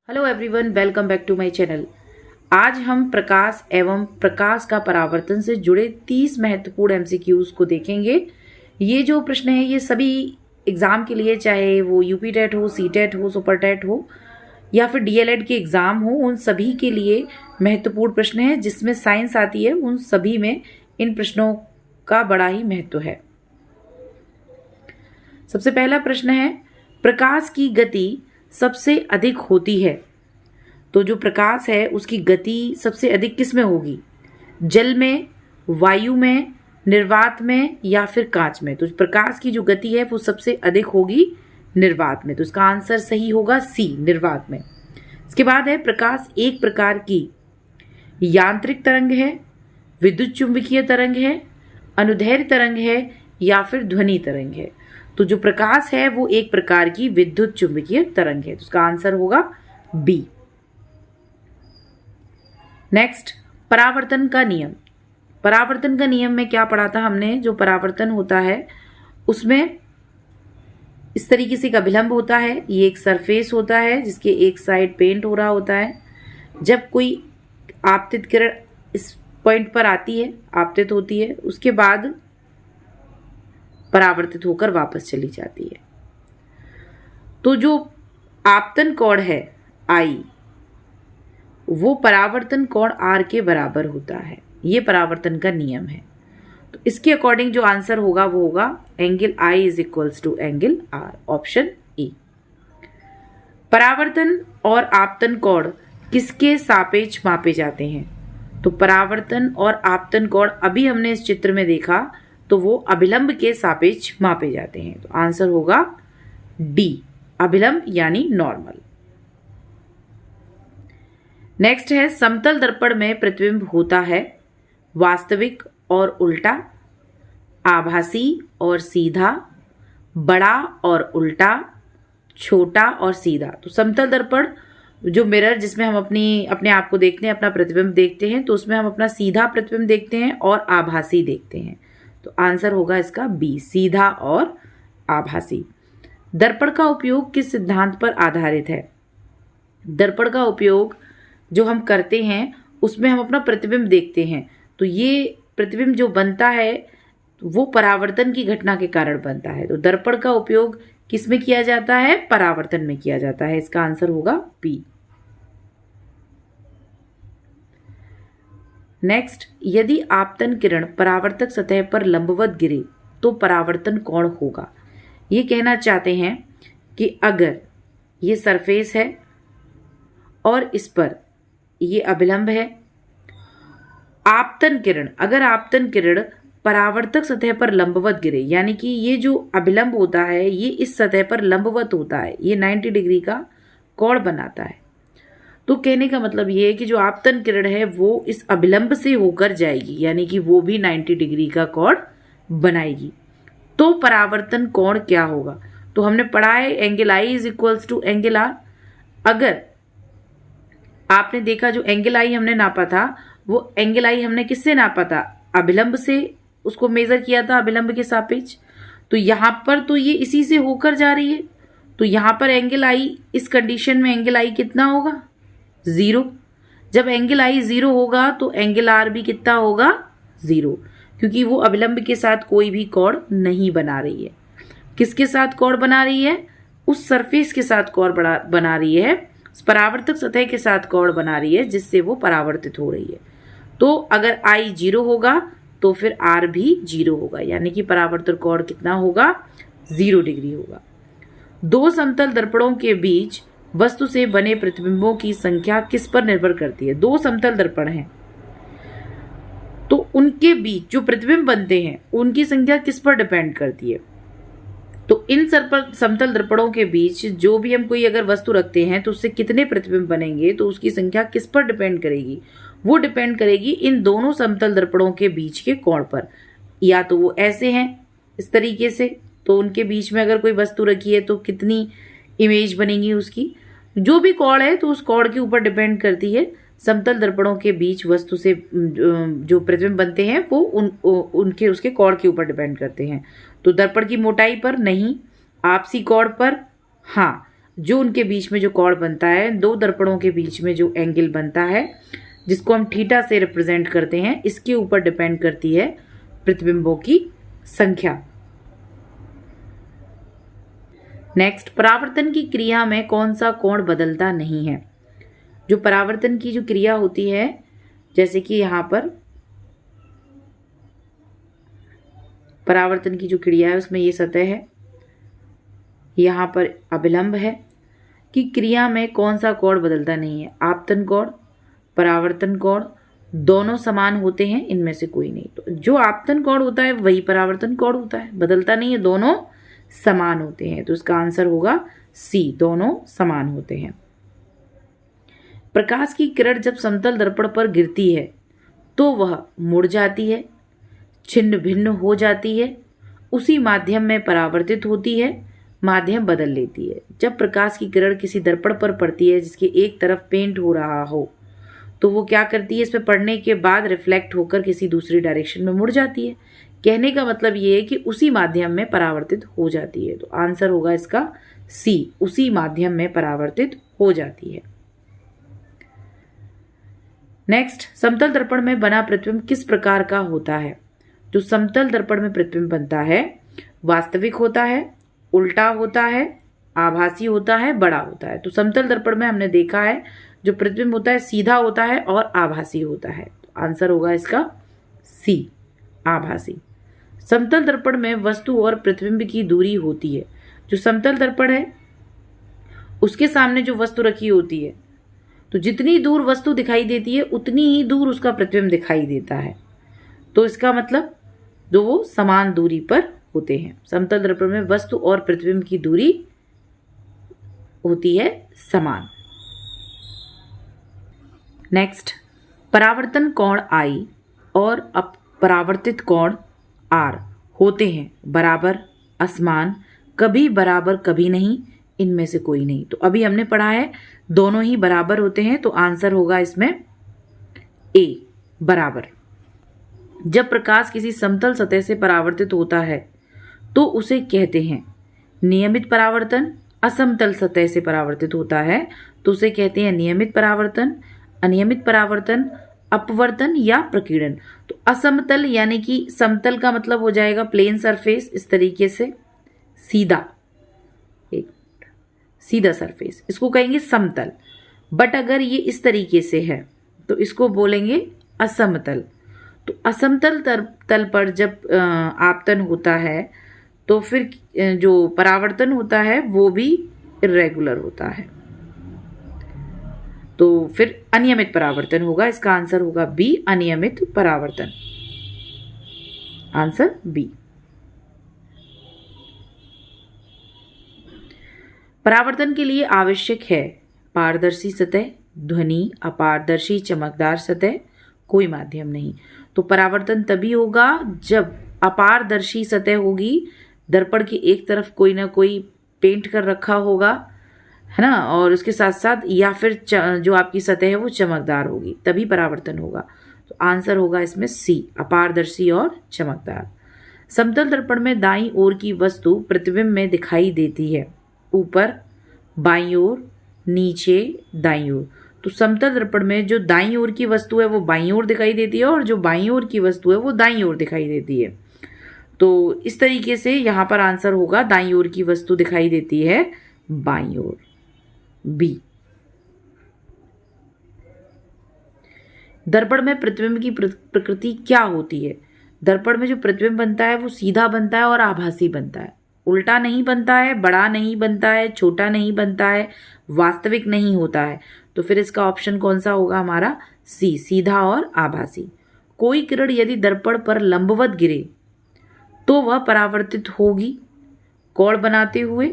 Hello everyone, welcome back to my channel. आज हम प्रकाश एवं प्रकाश का परावर्तन से जुड़े 30 महत्वपूर्ण एमसीक्यूज को देखेंगे। ये जो प्रश्न है ये सभी एग्जाम के लिए, चाहे वो यूपी टेट हो, सी टेट हो, सुपर टेट हो या फिर डीएलएड के एग्जाम हो, उन सभी के लिए महत्वपूर्ण प्रश्न है। जिसमें साइंस आती है उन सभी में इन प्रश्नों का बड़ा ही महत्व है। सबसे पहला प्रश्न है, प्रकाश की गति सबसे अधिक होती है तो जो प्रकाश है उसकी गति सबसे अधिक किस में होगी? जल में, वायु में, निर्वात में या फिर कांच में? तो प्रकाश की जो गति है वो सबसे अधिक होगी निर्वात में। तो इसका आंसर सही होगा सी, निर्वात में। इसके बाद है, प्रकाश एक प्रकार की यांत्रिक तरंग है, विद्युत चुंबकीय तरंग है, अनुदैर्ध्य तरंग है या फिर ध्वनि तरंग है? तो जो प्रकाश है वो एक प्रकार की विद्युत चुंबकीय तरंग है। तो उसका आंसर होगा बी। नेक्स्ट, परावर्तन का नियम। परावर्तन का नियम में क्या पढ़ा था हमने? जो परावर्तन होता है उसमें इस तरीके से एक अभिलंब होता है। ये एक सरफेस होता है जिसके एक साइड पेंट हो रहा होता है। जब कोई आपतित किरण इस पॉइंट पर आती है, आपतित होती है, उसके बाद परावर्तित होकर वापस चली जाती है। तो जो आपतन कोण है आई, वो परावर्तन कोण आर के बराबर होता है। ये परावर्तन का नियम है। तो इसके अकॉर्डिंग जो आंसर होगा वो होगा angle I is equals to angle R, option E. परावर्तन और आपतन कोण किसके सापेक्ष मापे जाते हैं? तो परावर्तन और आपतन कोण अभी हमने इस चित्र में देखा, तो वो अभिलंब के सापेक्ष मापे जाते हैं। तो आंसर होगा डी, अभिलंब यानी नॉर्मल। नेक्स्ट है, समतल दर्पण में प्रतिबिंब होता है वास्तविक और उल्टा, आभासी और सीधा, बड़ा और उल्टा, छोटा और सीधा। तो समतल दर्पण जो मिरर जिसमें हम अपने आप को देखते हैं, अपना प्रतिबिंब देखते हैं, तो उसमें हम अपना सीधा प्रतिबिंब देखते हैं और आभासी देखते हैं। तो आंसर होगा इसका बी, सीधा और आभासी। दर्पण का उपयोग किस सिद्धांत पर आधारित है? दर्पण का उपयोग जो हम करते हैं उसमें हम अपना प्रतिबिंब देखते हैं। तो ये प्रतिबिंब जो बनता है वो परावर्तन की घटना के कारण बनता है। तो दर्पण का उपयोग किस में किया जाता है? परावर्तन में किया जाता है। इसका आंसर होगा बी। नेक्स्ट, यदि आपतन किरण परावर्तक सतह पर लंबवत गिरे तो परावर्तन कोण होगा। ये कहना चाहते हैं कि अगर ये सरफेस है और इस पर ये अभिलंब है, आपतन किरण, अगर आपतन किरण परावर्तक सतह पर लंबवत गिरे, यानी कि ये जो अभिलंब होता है ये इस सतह पर लंबवत होता है, ये 90 डिग्री का कोण बनाता है। तो कहने का मतलब ये है कि जो आपतन किरण है वो इस अभिलंब से होकर जाएगी, यानी कि वो भी 90 डिग्री का कोण बनाएगी। तो परावर्तन कोण क्या होगा? तो हमने पढ़ा है angle I is equals to angle R. अगर आपने देखा जो एंगल आई हमने नापा था, वो एंगल आई हमने किससे नापा था? अभिलंब से उसको मेजर किया था, अभिलंब के सापेक्ष। तो यहां पर तो ये इसी से होकर जा रही है, तो यहां पर एंगल आई, इस कंडीशन में एंगल आई कितना होगा? 0। जब एंगल आई 0 होगा तो एंगल आर भी कितना होगा? 0, क्योंकि वो अभिलंब के साथ कोई भी कोण नहीं बना रही है। किसके साथ कोण बना रही है? उस सरफेस के साथ कोण बना रही है, परावर्तक सतह के साथ कोण बना रही है जिससे वो परावर्तित हो रही है। तो अगर आई 0 होगा तो फिर आर भी 0 होगा, यानी कि परावर्तक कोण कितना होगा? 0 डिग्री होगा। दो समतल दर्पणों के बीच वस्तु से बने प्रतिबिंबों की संख्या किस पर निर्भर करती है? दो समतल दर्पण हैं तो उनके बीच जो प्रतिबिंब बनते हैं उनकी संख्या किस पर डिपेंड करती है? तो इन समतल दर्पणों के बीच जो भी हम कोई अगर वस्तु रखते हैं तो उससे कितने प्रतिबिंब बनेंगे, तो उसकी संख्या किस पर डिपेंड करेगी? वो डिपेंड करेगी इन दोनों समतल दर्पणों के बीच के कोण पर। या तो वो ऐसे हैं इस तरीके से, तो उनके बीच में अगर कोई वस्तु रखी है तो कितनी इमेज बनेगी उसकी। जो भी कोण है तो उस कोण के ऊपर डिपेंड करती है। समतल दर्पणों के बीच वस्तु से जो प्रतिबिंब बनते हैं वो उनके उसके कोण के ऊपर डिपेंड करते हैं। तो दर्पण की मोटाई पर नहीं, आपसी कोण पर हाँ, जो उनके बीच में जो कोण बनता है, दो दर्पणों के बीच में जो एंगल बनता है, जिसको हम थीटा से रिप्रेजेंट करते हैं, इसके ऊपर डिपेंड करती है प्रतिबिंबों की संख्या। नेक्स्ट, परावर्तन की क्रिया में कौन सा कोण बदलता नहीं है? जो परावर्तन की जो क्रिया होती है, जैसे कि यहाँ पर परावर्तन की जो क्रिया है उसमें ये सतह है, यहाँ पर अभिलंब है, कि क्रिया में कौन सा कोण बदलता नहीं है? आपतन कोण, परावर्तन कोण दोनों समान होते हैं, इनमें से कोई नहीं। तो जो आपतन कोण होता है वही परावर्तन कोण होता है, बदलता नहीं है, दोनों समान होते हैं। तो इसका आंसर होगा सी, दोनों समान होते हैं। प्रकाश की किरण जब समतल दर्पण पर गिरती है तो वह मुड़ जाती है, छिन्न भिन्न हो जाती है, उसी माध्यम में परावर्तित होती है, माध्यम बदल लेती है। जब प्रकाश की किरण किसी दर्पण पर पड़ती है जिसके एक तरफ पेंट हो रहा हो, तो वो क्या करती है, इस पर पड़ने के बाद रिफ्लेक्ट होकर किसी दूसरी डायरेक्शन में मुड़ जाती है। कहने का मतलब ये है कि उसी माध्यम में परावर्तित हो जाती है। तो आंसर होगा इसका सी, उसी माध्यम में परावर्तित हो जाती है। नेक्स्ट, समतल दर्पण में बना प्रतिबिंब किस प्रकार का होता है? जो समतल दर्पण में प्रतिबिंब बनता है वास्तविक होता है, उल्टा होता है, आभासी होता है, बड़ा होता है। तो समतल दर्पण में हमने देखा है जो प्रतिबिंब होता है सीधा होता है और आभासी होता है। तो आंसर होगा इसका सी, आभासी। समतल दर्पण में वस्तु और प्रतिबिंब की दूरी होती है। जो समतल दर्पण है उसके सामने जो वस्तु रखी होती है, तो जितनी दूर वस्तु दिखाई देती है उतनी ही दूर उसका प्रतिबिंब दिखाई देता है। तो इसका मतलब जो वो समान दूरी पर होते हैं। समतल दर्पण में वस्तु और प्रतिबिंब की दूरी होती है समान। नेक्स्ट, परावर्तन कोण आई और अपरावर्तित कोण आर होते हैं बराबर, असमान, कभी बराबर कभी नहीं, इनमें से कोई नहीं। तो अभी हमने पढ़ा है दोनों ही बराबर होते हैं। तो आंसर होगा इसमें ए, बराबर। जब प्रकाश किसी समतल सतह से परावर्तित होता है तो उसे कहते हैं नियमित परावर्तन। असमतल सतह से परावर्तित होता है तो उसे कहते हैं नियमित परावर्तन, अनियमित परावर्तन, अपवर्तन या प्रकीर्णन। तो असमतल यानी कि समतल का मतलब हो जाएगा प्लेन सरफेस, इस तरीके से सीधा, एक सीधा सरफेस, इसको कहेंगे समतल। बट अगर ये इस तरीके से है तो इसको बोलेंगे असमतल। तो असमतल तल पर जब आपतन होता है तो फिर जो परावर्तन होता है वो भी इर्रेगुलर होता है, तो फिर अनियमित परावर्तन होगा। इसका आंसर होगा बी, अनियमित परावर्तन। Answer B. परावर्तन के लिए आवश्यक है पारदर्शी सतह, ध्वनि, अपारदर्शी चमकदार सतह, कोई माध्यम नहीं। तो परावर्तन तभी होगा जब अपारदर्शी सतह होगी, दर्पण की एक तरफ कोई ना कोई पेंट कर रखा होगा, है ना, और उसके साथ साथ या फिर जो आपकी सतह है वो चमकदार होगी, तभी परावर्तन होगा। तो आंसर होगा इसमें सी, अपारदर्शी और चमकदार। समतल दर्पण में दाईं ओर की वस्तु प्रतिबिंब में दिखाई देती है, ऊपर, बाईं ओर, नीचे, दाईं ओर। तो समतल दर्पण में जो दाईं ओर की वस्तु है वो बाईं ओर दिखाई देती है और जो बाईं ओर की वस्तु है वो दाईं ओर दिखाई देती है। तो इस तरीके से यहाँ पर आंसर होगा दाईं ओर की वस्तु दिखाई देती है बाईं ओर, बी। दर्पण में प्रतिबिंब की प्रकृति क्या होती है? दर्पण में जो प्रतिबिंब बनता है वो सीधा बनता है और आभासी बनता है, उल्टा नहीं बनता है, बड़ा नहीं बनता है, छोटा नहीं बनता है, वास्तविक नहीं होता है। तो फिर इसका ऑप्शन कौन सा होगा हमारा? सी, सीधा और आभासी। कोई किरण यदि दर्पण पर लंबवत गिरे तो वह परावर्तित होगी कोण बनाते हुए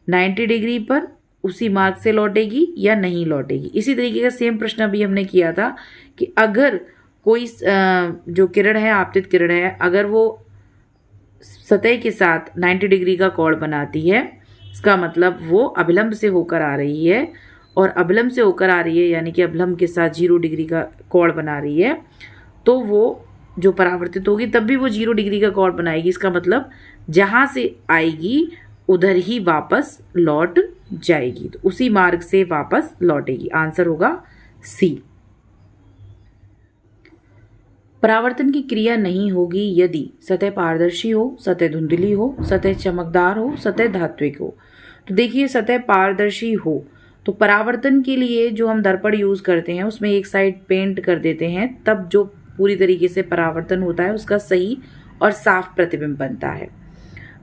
90 डिग्री पर, उसी मार्ग से लौटेगी या नहीं लौटेगी। इसी तरीके का सेम प्रश्न अभी हमने किया था कि अगर कोई जो किरण है, आपतित किरण है, अगर वो सतह के साथ 90 डिग्री का कोण बनाती है, इसका मतलब वो अभिलंब से होकर आ रही है, और अभिलंब से होकर आ रही है यानी कि अभिलंब के साथ 0 डिग्री का कोण बना रही है, तो वो जो परावर्तित होगी तब भी वो 0 डिग्री का कोण बनाएगी। इसका मतलब जहाँ से आएगी उधर ही वापस लौट जाएगी, तो उसी मार्ग से वापस लौटेगी। आंसर होगा सी। परावर्तन की क्रिया नहीं होगी यदि सतह पारदर्शी हो, सतह धुंधली हो, सतह चमकदार हो, सतह धात्विक हो। तो देखिए, सतह पारदर्शी हो तो परावर्तन के लिए जो हम दर्पण यूज करते हैं उसमें एक साइड पेंट कर देते हैं, तब जो पूरी तरीके से परावर्तन होता है उसका सही और साफ प्रतिबिंब बनता है।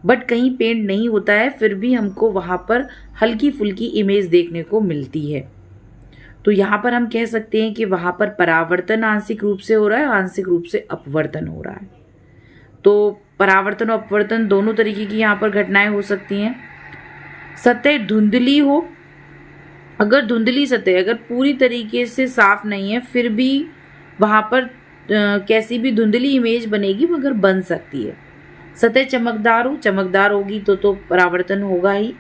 बट कहीं पेंट नहीं होता है, फिर भी हमको वहां पर हल्की फुल्की इमेज देखने को मिलती है। तो यहाँ पर हम कह सकते हैं कि वहां पर परावर्तन आंशिक रूप से हो रहा है, आंशिक रूप से अपवर्तन हो रहा है। तो परावर्तन और अपवर्तन दोनों तरीके की यहाँ पर घटनाएं हो सकती हैं। सतह धुंधली हो, अगर धुंधली सतह अगर पूरी तरीके से साफ नहीं है, फिर भी वहां पर कैसी भी धुंधली इमेज बनेगी मगर बन सकती है। सतह चमकदार हो, चमकदार होगी तो परावर्तन होगा ही।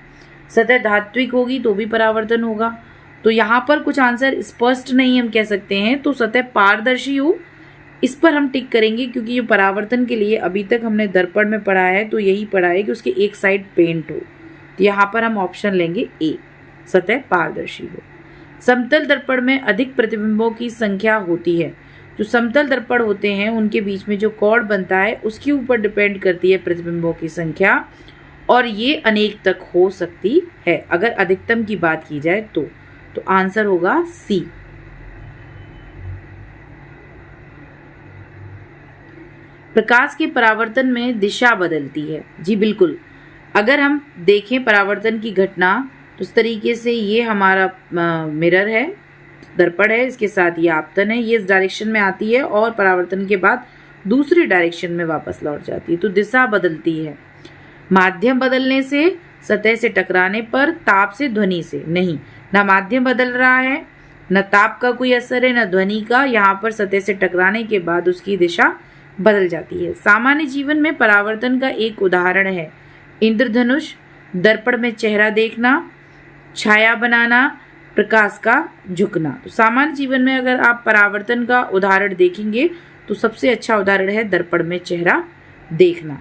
सतह धात्विक होगी तो भी परावर्तन होगा। तो यहाँ पर कुछ आंसर स्पष्ट नहीं हम कह सकते हैं। तो सतह पारदर्शी हो, इस पर हम टिक करेंगे, क्योंकि ये परावर्तन के लिए अभी तक हमने दर्पण में पढ़ा है तो यही पढ़ा है कि उसके एक साइड पेंट हो। तो यहाँ पर हम ऑप्शन लेंगे ए, सतह पारदर्शी हो। समतल दर्पण में अधिक प्रतिबिंबों की संख्या होती है। जो समतल दर्पण होते हैं उनके बीच में जो कोण बनता है उसके ऊपर डिपेंड करती है प्रतिबिंबों की संख्या, और ये अनेक तक हो सकती है अगर अधिकतम की बात की जाए तो आंसर होगा सी। प्रकाश के परावर्तन में दिशा बदलती है। जी बिल्कुल, अगर हम देखें परावर्तन की घटना तो इस तरीके से ये हमारा मिरर है, दर्पण है, इसके साथ ये आपतन है, ये इस डायरेक्शन में आती है और परावर्तन के बाद दूसरी डायरेक्शन में वापस लौट जाती है। तो दिशा बदलती है। माध्यम बदलने से, सतह से टकराने पर, ताप से, ध्वनि से नहीं। ना माध्यम बदल रहा है, न ताप का कोई असर है, न ध्वनि का। यहाँ पर सतह से टकराने के बाद उसकी दिशा बदल जाती है। सामान्य जीवन में परावर्तन का एक उदाहरण है इंद्रधनुष, दर्पण में चेहरा देखना, छाया बनाना, प्रकाश का झुकना। तो सामान्य जीवन में अगर आप परावर्तन का उदाहरण देखेंगे तो सबसे अच्छा उदाहरण है दर्पण में चेहरा देखना।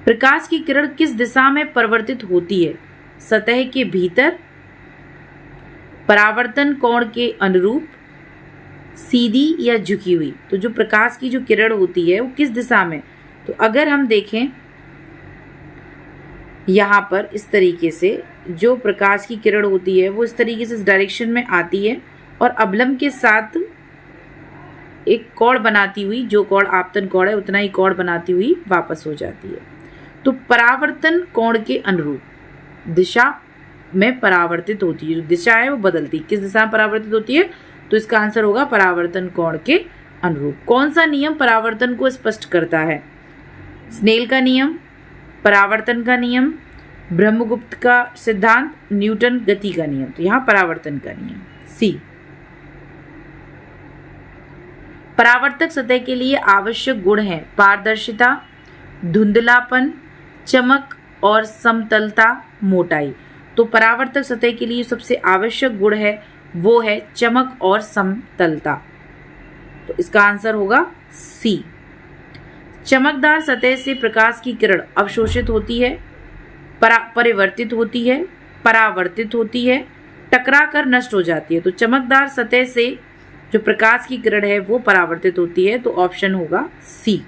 प्रकाश की किरण किस दिशा में परिवर्तित होती है? सतह के भीतर, परावर्तन कोण के अनुरूप, सीधी या झुकी हुई। तो जो प्रकाश की जो किरण होती है वो किस दिशा में, तो अगर हम देखें यहाँ पर इस तरीके से जो प्रकाश की किरण होती है वो इस तरीके से इस डायरेक्शन में आती है और अवलंब के साथ एक कोण बनाती हुई, जो कोण आपतन कोण है उतना ही कोण बनाती हुई वापस हो जाती है। तो परावर्तन कोण के अनुरूप दिशा में परावर्तित होती है। जो दिशा है वो बदलती है। किस दिशा में परावर्तित होती है? तो इसका आंसर होगा परावर्तन कोण के अनुरूप। कौन सा नियम परावर्तन को स्पष्ट करता है? स्नेल का नियम, परावर्तन का नियम, ब्रह्मगुप्त का सिद्धांत, न्यूटन गति का नियम। तो यहाँ परावर्तन का नियम, सी। परावर्तक सतह के लिए आवश्यक गुण है पारदर्शिता, धुंधलापन, चमक और समतलता, मोटाई। तो परावर्तक सतह के लिए सबसे आवश्यक गुण है वो है चमक और समतलता। तो इसका आंसर होगा सी। चमकदार सतह से प्रकाश की किरण अवशोषित होती है, परिवर्तित होती है, परावर्तित होती है, टकरा कर नष्ट हो जाती है। तो चमकदार सतह से जो प्रकाश की किरण है वो परावर्तित होती है। तो ऑप्शन होगा सी।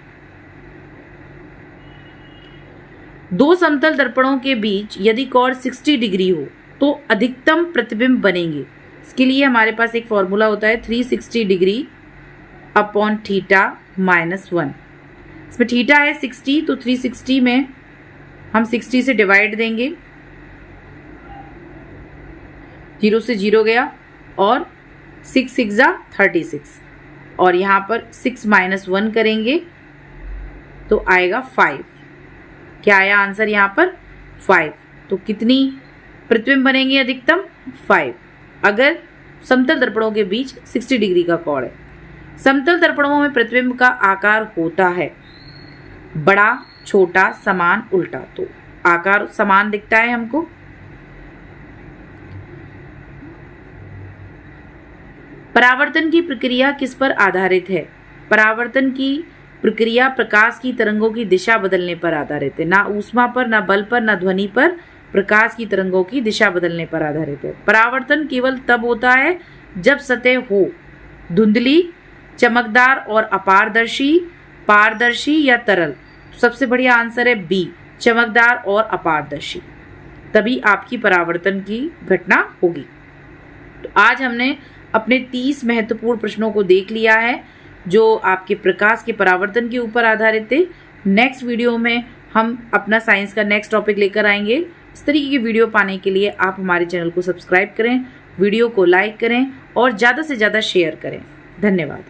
दो समतल दर्पणों के बीच यदि कोण 60 डिग्री हो तो अधिकतम प्रतिबिंब बनेंगे। इसके लिए हमारे पास एक फॉर्मूला होता है 360 डिग्री अपॉन थीटा माइनस 1। इसमें थीटा है 60, तो 360 में हम 60 से डिवाइड देंगे, 0 से 0 गया और 6 6 36, और यहाँ पर 6 माइनस 1 करेंगे तो आएगा 5। क्या आया आंसर यहाँ पर? 5। तो कितनी प्रतिबिंब बनेंगे अधिकतम? 5, अगर समतल दर्पणों के बीच 60 डिग्री का कोण है। समतल दर्पणों में प्रतिबिंब का आकार होता है बड़ा, छोटा, समान, उल्टा। तो आकार समान दिखता है हमको। परावर्तन की प्रक्रिया किस पर आधारित है? परावर्तन की प्रक्रिया प्रकाश की तरंगों की दिशा बदलने पर आधारित है। ना ऊष्मा पर, ना बल पर, ना ध्वनि पर, प्रकाश की तरंगों की दिशा बदलने पर आधारित है। परावर्तन केवल तब होता है जब सतह हो धुंधली, चमकदार और अपारदर्शी, पारदर्शी या तरल। सबसे बढ़िया आंसर है बी, चमकदार और अपारदर्शी, तभी आपकी परावर्तन की घटना होगी। तो आज हमने अपने 30 महत्वपूर्ण प्रश्नों को देख लिया है जो आपके प्रकाश के परावर्तन के ऊपर आधारित थे। नेक्स्ट वीडियो में हम अपना साइंस का नेक्स्ट टॉपिक लेकर आएंगे। इस तरीके की वीडियो पाने के लिए आप हमारे चैनल को सब्सक्राइब करें, वीडियो को लाइक करें और ज़्यादा से ज़्यादा शेयर करें। धन्यवाद।